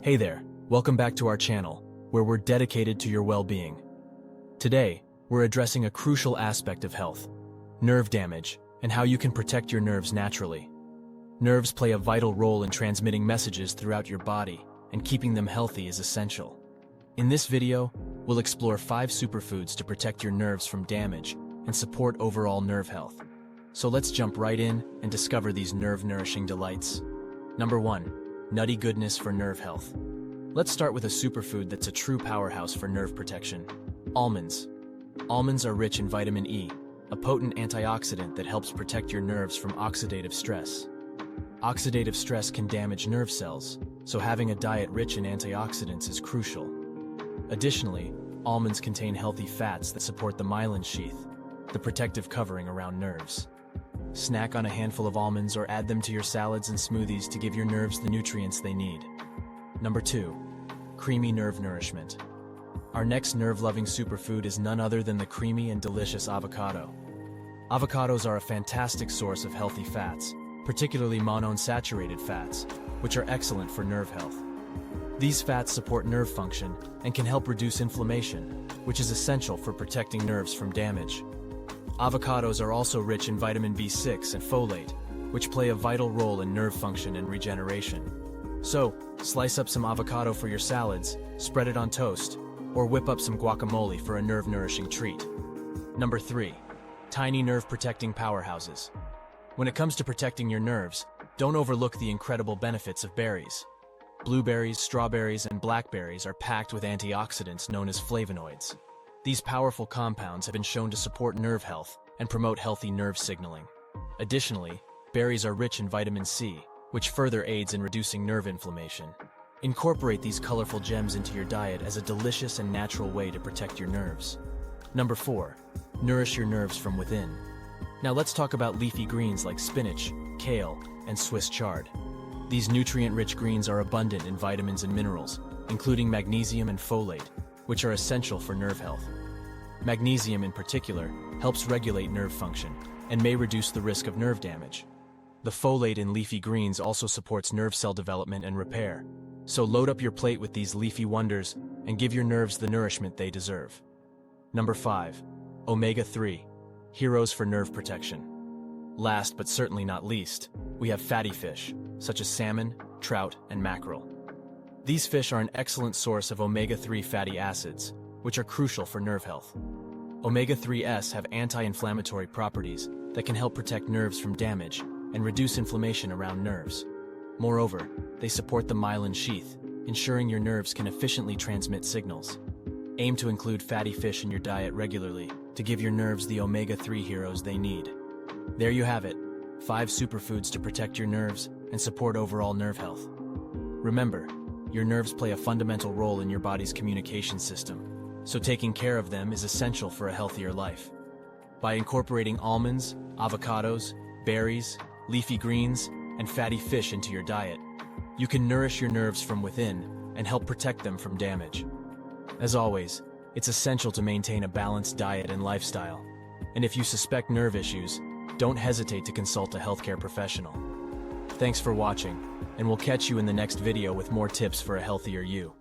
Hey there, welcome back to our channel, where we're dedicated to your well-being. Today, we're addressing a crucial aspect of health, nerve damage, and how you can protect your nerves naturally. Nerves play a vital role in transmitting messages throughout your body, and keeping them healthy is essential. In this video, we'll explore 5 superfoods to protect your nerves from damage and support overall nerve health. So let's jump right in and discover these nerve-nourishing delights. Number 1. Nutty goodness for nerve health. Let's start with a superfood that's a true powerhouse for nerve protection. Almonds. Almonds are rich in vitamin E, a potent antioxidant that helps protect your nerves from oxidative stress. Oxidative stress can damage nerve cells, so having a diet rich in antioxidants is crucial. Additionally, almonds contain healthy fats that support the myelin sheath, the protective covering around nerves. Snack on a handful of almonds or add them to your salads and smoothies to give your nerves the nutrients they need. Number 2. Creamy nerve nourishment. Our next nerve-loving superfood is none other than the creamy and delicious avocado. Avocados are a fantastic source of healthy fats, particularly monounsaturated fats, which are excellent for nerve health. These fats support nerve function and can help reduce inflammation, which is essential for protecting nerves from damage. Avocados are also rich in vitamin B6 and folate, which play a vital role in nerve function and regeneration. So, slice up some avocado for your salads, spread it on toast, or whip up some guacamole for a nerve-nourishing treat. Number 3. Tiny nerve-protecting powerhouses. When it comes to protecting your nerves, don't overlook the incredible benefits of berries. Blueberries, strawberries, and blackberries are packed with antioxidants known as flavonoids. These powerful compounds have been shown to support nerve health and promote healthy nerve signaling. Additionally, berries are rich in vitamin C, which further aids in reducing nerve inflammation. Incorporate these colorful gems into your diet as a delicious and natural way to protect your nerves. Number 4. Nourish your nerves from within. Now let's talk about leafy greens like spinach, kale, and Swiss chard. These nutrient-rich greens are abundant in vitamins and minerals, including magnesium and folate, which are essential for nerve health. Magnesium in particular helps regulate nerve function and may reduce the risk of nerve damage. The folate in leafy greens also supports nerve cell development and repair, so load up your plate with these leafy wonders and give your nerves the nourishment they deserve. Number 5. Omega-3, heroes for nerve protection. Last but certainly not least, we have fatty fish, such as salmon, trout, and mackerel. These fish are an excellent source of omega-3 fatty acids, which are crucial for nerve health. Omega-3s have anti-inflammatory properties that can help protect nerves from damage and reduce inflammation around nerves. Moreover, they support the myelin sheath, ensuring your nerves can efficiently transmit signals. Aim to include fatty fish in your diet regularly to give your nerves the omega-3 heroes they need. There you have it, 5 superfoods to protect your nerves and support overall nerve health. Remember, your nerves play a fundamental role in your body's communication system, so taking care of them is essential for a healthier life. By incorporating almonds, avocados, berries, leafy greens, and fatty fish into your diet, you can nourish your nerves from within and help protect them from damage. As always, it's essential to maintain a balanced diet and lifestyle, and if you suspect nerve issues, don't hesitate to consult a healthcare professional. Thanks for watching, and we'll catch you in the next video with more tips for a healthier you.